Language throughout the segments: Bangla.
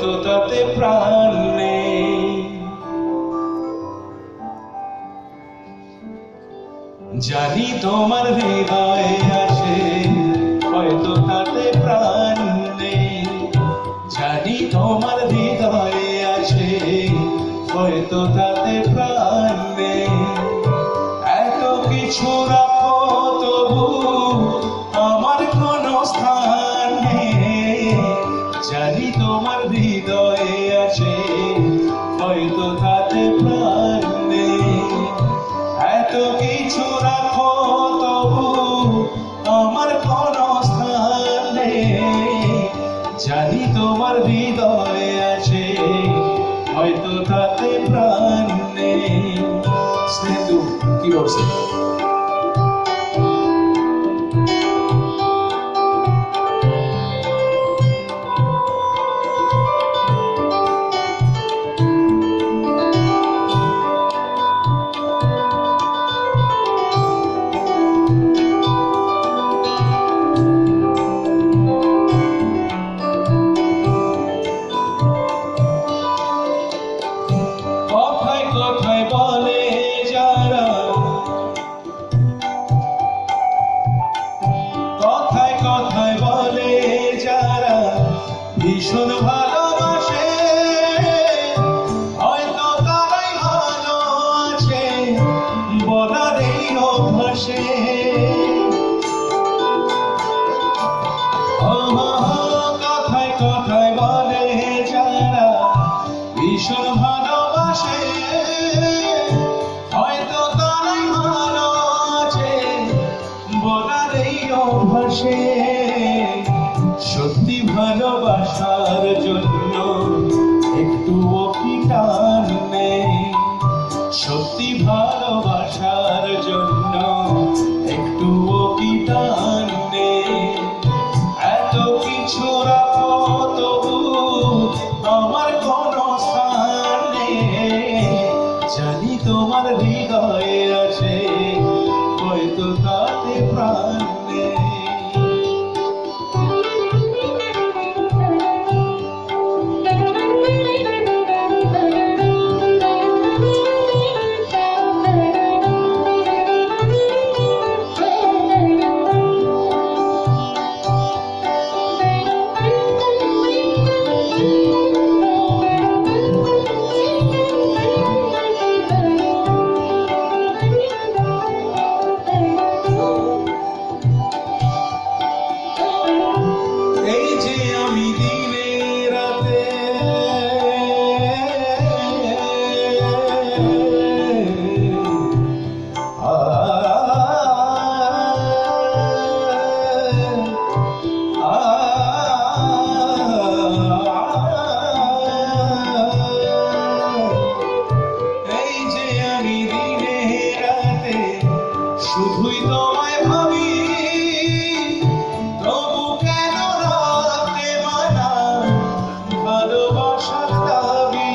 তো তাতে প্রাণ নেই। জানি তোমার হৃদয়ে আছে, হয়তো তাতে প্রাণ নেই। জানি তোমার হৃদয়ে আছে, হয়তো তাতে প্রাণ নেই। এত কিছু রাখো তবু আমার কোনো স্থান নেই। জানি তোমার হৃদয়ে আছে, হয়তো তাতে প্রাণ নেই। এত কিছু রাখো তবু আমার কোনো স্থান নেই। জানি তোমার হৃদয়ে আছে, হয়তো তাতে প্রাণ নেই। স্নেহু কি করছে? কথায় বলে যারা, কথায় বলে যারা ভীষণ ভালোবাসে, হয়তো তারাই ভালো আছে বলার এই অভ্যাসে। কথায় বলে যারা ভীষণ ভালোবাসে, হয়তো তারাই ভালো আছে বলার এই অভ্যাসে। সত্যি ভালোবাসার জন্য একটুও কি টান নেই। সত্যি ভালোবাসার জন্য একটুও কি টান নেই। এত কিছু রাখো তবু আমার কোনো স্থান নেই। জানি তোমার হৃদয়ে আছে, হয়তো তাতে প্রাণ নেই। এই যে আমি দিনে রাতে এই যে আমি দিনে রাতে শুধুই তোমায় ভাবি। তবু কেন রাতে মানা ভালোবাসার দাবি।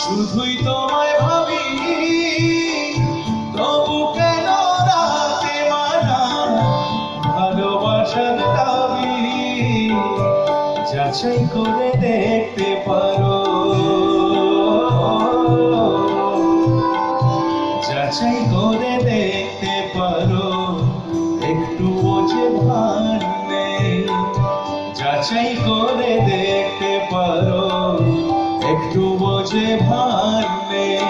শুধুই তোমায় ভাবি। তবু কেন রাতে মানা ভালোবাসার দাবি। যাচাই করে দেখতে পারো, যাচাই করে দেখতে পারো একটুও যে ভান নেই। যাচাই করে দেখতে পারো একটু বোঝে ভান নেই।